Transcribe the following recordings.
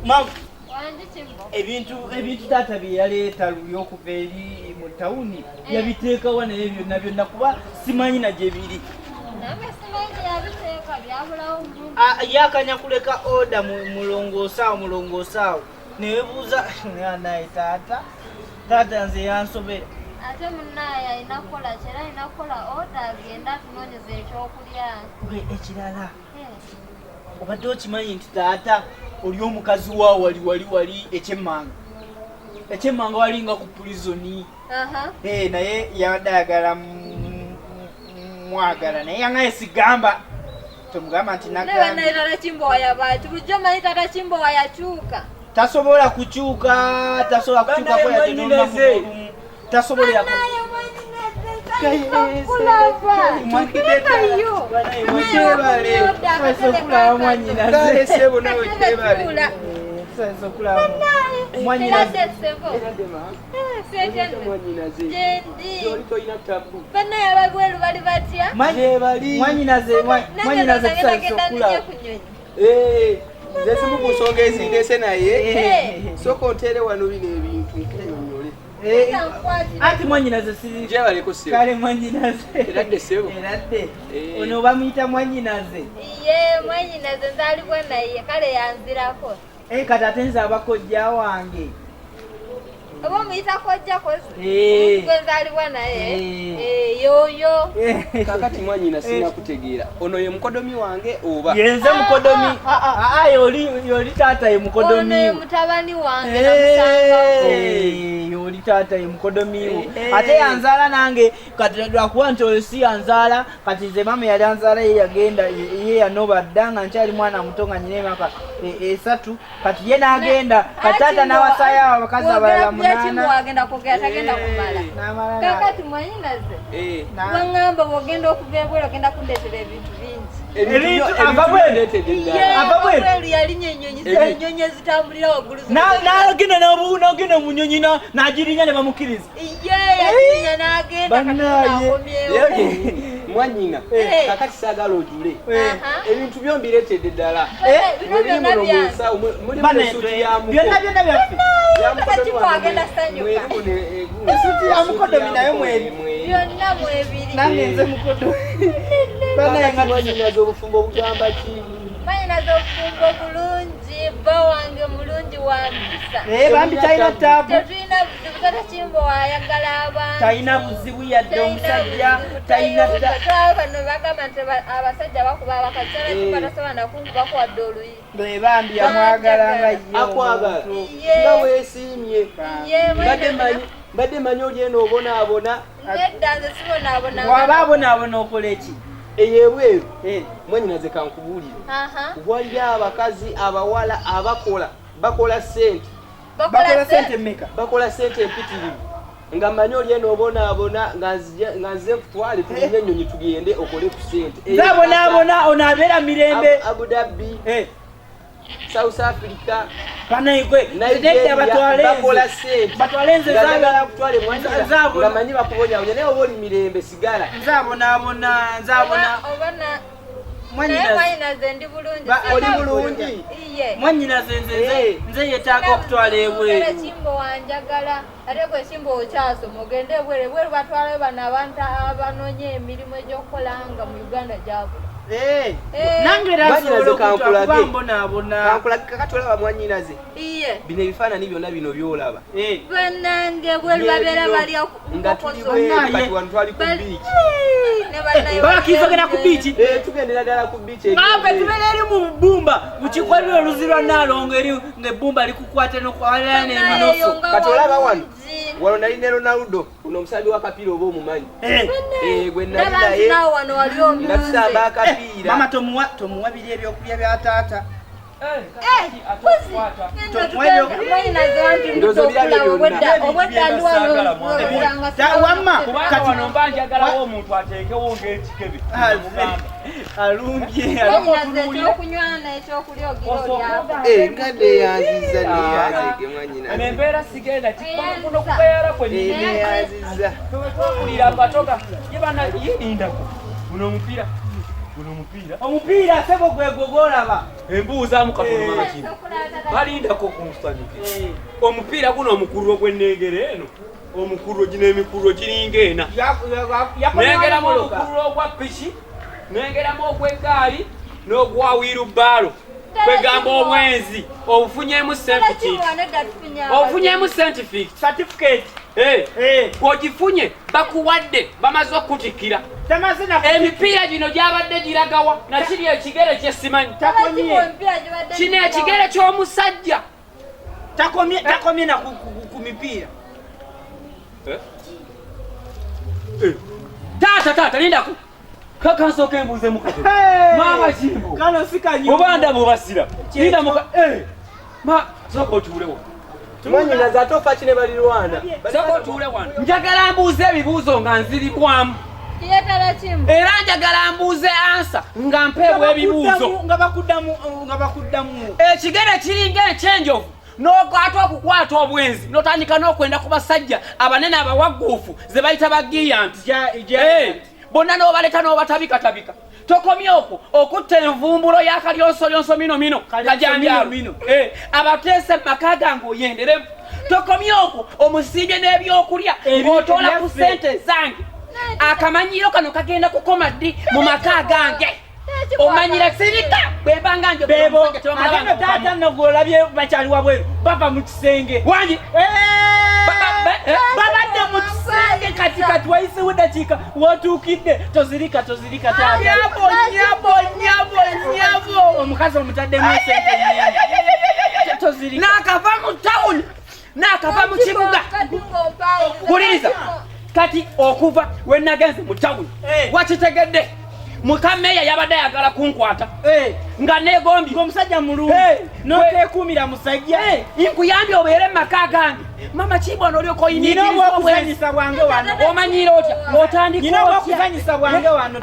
Mam. Ebintu taata bye yaleeta luli okuva eri mu tawuni yabiteekawo naye byonna kuba simanyi na gye biri. Yakanya kuleka oda mulongosaawo newebuuza naye taata nze yansobera. Ate munnaye alina kukola kyera alina kukola oda agenda tunoonyeza ekyokulya. Ekirala obadde okimanyi nti taata oli omukazi wa wali ekyemmanga walinga ku pulizoni. Naye yabadde ayagala mwagala naye yangaye sigamba tomugamba nti naggala Kimbowa yabaati bulijjo manyi taata Kimbowa yakyuka. Tasobola kukyuka ko yatenonnamu tasobola Zesimu kusonga ezindese naye soko ntere wano bino ebintu nkunyonyole. Ati mwanyinaze siri kale mwanyinaze eradde sebo eradde ono bamuyita mwanyinaze. Mwanyinaze nzaalibwa naye kale yanzirako. Kati ate nze abakojja wange oba omuyita kojja kozi gwe nzaalibwa naye yoyo. Kakati mwanyina sina kutegeera ono ye mukodomi wange oba yenze mukodomi? Yoli taata ye mukodomi. Ono ye mutabani wange namusanga. Yoli taata ye mukodomi wo ate yanzaala nange kati lwakuba nti oyo si yanzaala kati nze mama yali anzaala ye yagenda ye yanoba dda nga nkyali mwana muto nga nyina emyaka 3 kati ye n'agenda kati taata n'awasaayo abakazi abalala 8. Kimbowa agenda kwogera tagenda kumala. Kakati mwanyinaze wangamba bw'ogenda okuva ebweru ogenda kundeetera ebintu bingi. Ababweru yalinnya ennyonyi ezitambulira waggulu. N'agenda mu nnyonyi n'agirinya ne bamukiriza. Yagirinya n'agenda kakomyewo. Mwanyina kakati saagala ojule ebintu byo mbireetedde ddala. Mulimu esuuti ya mukodomi naye mweri byonna mwebiri. nange nze mukodomi. Mwanyinaze obufumbo obugamba ki? Mwanyinaze obufumbo bulungi bba wange mulungi wa mpisa. Bambi talina taabu. Tetulina buzibu taata Kimbowa ayagala abantu. Talina buzibu yadde omusajja talina bano bagamba nti abasajja bakuba abakazi taata Kimbowa tasobola nakunkuba kuwadde oluyi. Bambi amwagala nga ye akwagala nga weesiimye. Mbadde manyi oli eno obonaabona. Nedda nze sibonaabona. Waba abonaabona okola eki? Eyebweru mwanyinaze kankubuulire waliyo abakazi abawala bakola ssente. Bakola ssente mmeka? Bakola ssente empitirivu nga mmanyi oli eno obonaabona nga nze nkutwale tulinye ennyonyi tugende okole ku ssente. Nze abonaabona ono abeera mirembe. Abu Dhabi, South Africa, Nigeria bakola ssente. Batwalenze zaagala kutwale mwanyina nga manyi bakubonyaabonya naye oba oli mirembe sigala. Nze abonaabona mwanyinaze ndi bulungi. Oli bulungi? Mwanyinaze nze yetaaga okutwala ebweru. Kimbowa njagala ate gwe Kimbowa okyasoma ogende ebweru. Ebweru batwalayo bano abantu abanoonya emirimu egy'okukola nga mu Uganda gyabula. Nange era asobola okuba mbonaabona. Kankulage kakati olaba mwanyinaze bino ebifaananyi byonna bino byolaba bannange ebweru babeera balya nga tuli kati wano twali ku biiki. Bakizogera ku biiki? Tugendera ddala ku biiki. Tubeera eri mu bbumba mukikolera oluzi lwa Naalongo eri ng'ebbumba likukwate n'okwalira n'eminoso. Kati olaba wano nali ne Ronaldo uno omusambi w'akapiira oba omumanyi. Gwe nali naye nga tusamba akapiira. Mama tomuwa biri ebyokulya bya taata. Embeera sigenda kikuno kubeera kwe ni guno mupiira omupiira sebo gwegogolaba embuuza mukatono mama Kimbo balindako kumusanyuke omupiira guno omukulu ogw'ennengere eno omukulu gino emikulu giringa ena nengeramu omukulu ogwa piki nengeramu ogw'eggaali n'ogwa wirubaalo kwegamba obwenzi obufunyemu certificate ogifunye bakuwadde bamaze okutikira emipiira gino gyabadde giragawa nakiri ekigere kyesimanyi kino ekigere ky'omusajja takomye na ku mipiira taata lindaku kakansoka embuuze mukate maama Kimbo kano sikanyo obanda bobasira linda muka soko otuulewo tumanyi na zatofa kine balirwana soko otuulewo njagala mbuuze ebibuuzo nga nziribwamu era njagala mbuuze ansa nga mpeebwa ebibuuzo nga bakuddamu ekigere kiringa ekyenjovu n'okwata okukwata obwenzi n'otandika n'okwenda ku basajja abanene abawagguufu ze bayita bagiyanti bonna n'obaleta n'obatabikatabika tokomye okwo okutta envumbulo y'akalyonsolyonso mino kajanjalo abateese mumaka gange oyenderemu tokomye okwo omusimbye n'ebyokulya ng'otoola ku ssente zange akamanyiro kano kagenda kukoma ddi mu maka gange omanyira sirika bwebanga njo bebo ate taata nogolabye bakyali wabweru bava mu kisenge wangi babadde mu kisenge kati wayisewo eddakiika wotuukidde tozirika nyabo omukazi omutaddemu esente nyingi tozirika n'akava mu tawuni n'akava mu kibuga kuliriza kati okuva we nagenze mu tawuni wakitegedde mukameya yabadde ayagala kunkwata nga negombye omusajja mulungi n'oteekuumira musajja nkuyambye obeere mu maka gange mama Kimbo n'olyoka oyinigirizaobwezanyisa bwange wano omanyire otya otandikaokuzanyisa bwange wano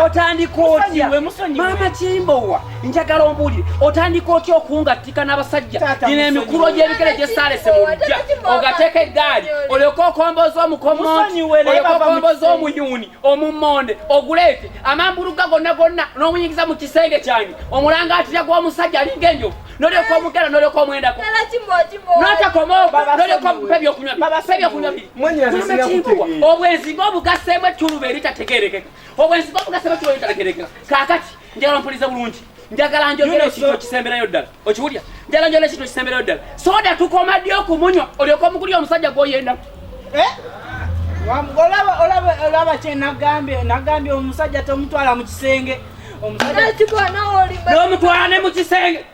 otandika otya mama Kimbowa njagala ombuulire otandika otya okungattika n'abasajja gino emikulo gy'ebikere gyesaalese mu lujja ogateeka eggaali olyoka okomboza omukomonti olyoka okomboza omuyuuni omummonde oguleete amambuluga gonna n'omuyingiza mu kisenge kyange omulangaatira gw'omusajja alinga enjovu n'olyoka omugera n'olyoka omwendako n'otakomaoba n'olyoka omupe ebyokunywa biri obwenzi ng'obugaseemu ettuluba eritategerekeka obwenzi ng'obugaseemu ettuluba eritategerekeka kaakati njagala mpuliriza bulungi njagala njogera ekintu kisemberayo ddala okiwulya njagala njogera ekintu kisemberayo ddala soda tukoma ddi okumunywa olyoka omugulya omusajja gw'oyendaku olaba kye nagambye omusajja tomutwala mu kisenge n'omutwala ne mu kisenge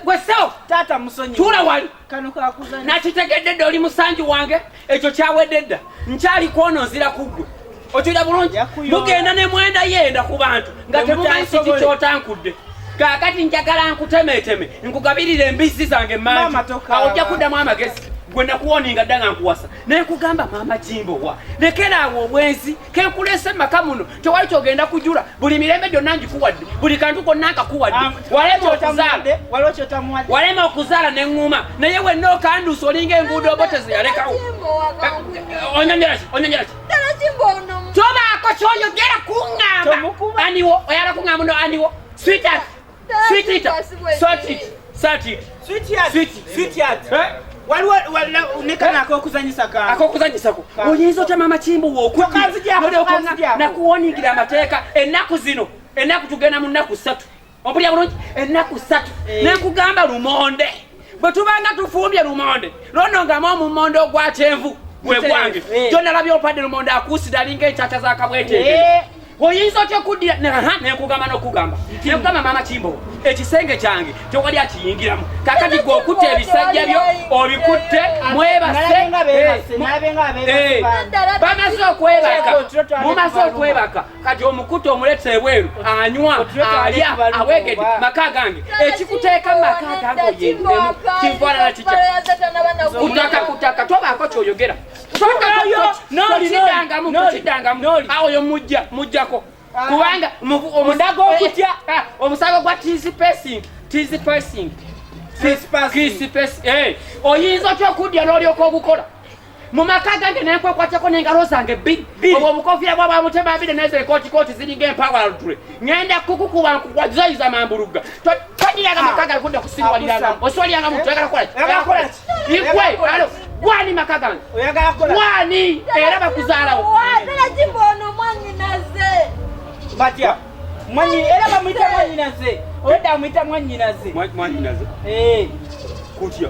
gwesewo taata musonyi tuula wali kano kakuzanya nakitegedde dde oli musanji wange ekyo kyawedde dda nkyali kwononzira kuggwe okiwulya bulungi mugenda ne mwenda yenda ku bantu nga temumanyi kiki kyotankudde kaakati njagala nkutemeeteme nkugabirira embisi zange mangi awo ojja kuddamu amagezi gwe nakuwoninga dda nga nkuwasa naye kugamba maama Kimbowa lekeraawo obwenzi kenkulese mumaka muno tewali kyogenda kujula buli mirembe gyonna ngikuwadde buli kantu konna nkakuwadde walema okuzaala neŋŋuma naye wenna okanduusa olinga enguudo oba tezeyalekawo onyongeraki tobaako kyoyogera kuŋŋamba aniwo oyala kuŋŋamba no aniwo sweetheart waliwo nekana akokuzanyisa kange akokuzanyisako oyinza otya maama Kimbowa okudde nakuwonigira amateeka ennaku zino ennaku tugenda mu nnaku 3 ompulya bulungi ennaku 3 nekugamba lumonde bwe tubanga tufumbye lumonde lwonongamu omummonde ogwa kyenvu gwe gwange gyonalabye opadde lumonde akuusira alinga enkyata zakabwetege oyinza otya okuddira nekugamba n'okugamba nekugamba maama Kimbowa ekisenge kyange tewali akiyingiramu kakati gwe okutta ebisajja byo obikutte mwebase bamaze okwebaka kati omukutte omuleta ebweru anywa alya awegedde maka gange ekikuteeka mu maka gange oyendiremu kinfaanana kitya kutaka tobaako kyoyogera tokiddangamu awo yo mujjako kubanga omudago okutya omusago gwa oyinza otya okuddya n'olyoka ogukola mu makaga nge nenkwekwateko n'engalo zange bbiri obwo obukoofiira bwabwa mutema abiri nezo ekooti ziringa empawa lutule ngenda kukukuba nkugwazayiza mambuluga tonyiyaga makaga alikudde kusiwaliranga oswaliranga muntu oyagala kukola ki ikwe alo gwani makaga gwani era bakuzaalawo ddala Kimbo ono mwanyinaze batya mwanyi era bamwita mwanyinaze oyedda amwita mwanyinaze kutya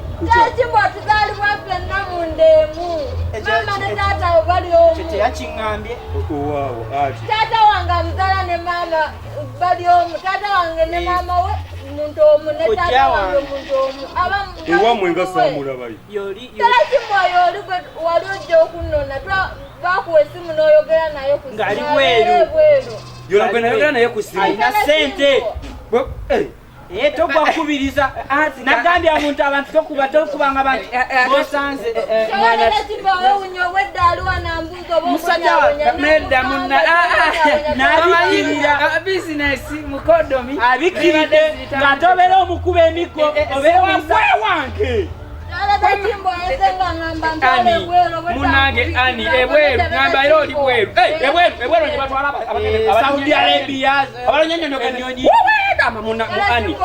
Kimbo tuzaalibwa ffenna mu ndeemu maama ne taata bali omu teyakiŋŋambye taata wange amuzaala ne maama bali omu taata wange ne maama we muntu omu ne taata wange muntu omu ewamwe nga saamulabayo ddala Kimbo yoli gwe wali ojja okunnona bakuwa essimu n'oyogera naye ku ng'ali bweru yolagwe nayogera naye ku simu alina ssente togwakubiriza nagambye omuntu abantu tokubanga bantu bosanze musajja nedda munna n'abikirira bizinesi mukodomi abikiridde ng'atobera omukuba emiko obeera wange munange ani ebweru ngamba era oli bweru ebweru gye batwala Saudi Arabia abalonyonyonyoka ennyonyi ani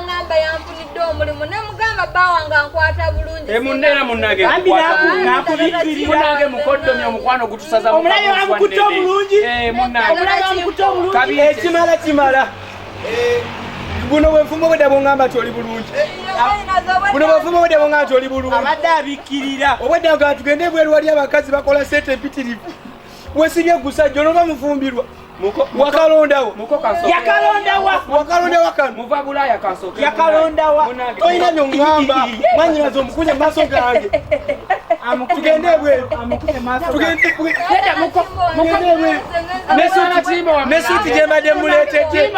ngamba yanfunidde omulimu ne mugamba bawanga nkwata bulungi emunera munange munange mukoddomi omukwano gutusaza omulabe wamukutte obulungi ekimala kimala buno bwenfumo bwedda bwongamba nti oli bulungi buno bwenfumo bwedda bwongamba nti oli bulungi abadde abikkirira obwedda nga tugende ebweru wali abakazi bakola sente empitirivu wesibye gusajja onoba mufumbirwa wakalondawo yakalondawa kano muva bulaya kansooke yakalondawa tolina byongamba mwanyinaze omukunye mu maaso gange tugende ebweru nesuuti gyembadde muleetedde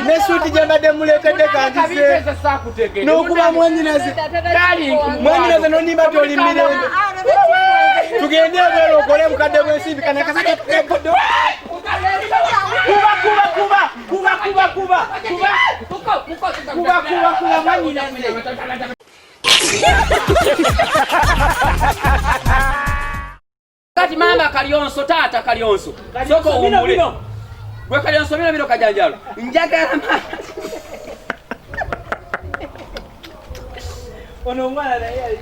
nesuuti gyembadde muleetedde kandize n'okuba mwanyinaze nonimba toli mirembe tugende ebweru okole mukadde bwensimbi kanakasake kuba mwanyinaze kati mama kalyonso taata kalyonso soko umule gwe kalyonso bino kajanjalo njagala ono omwana naye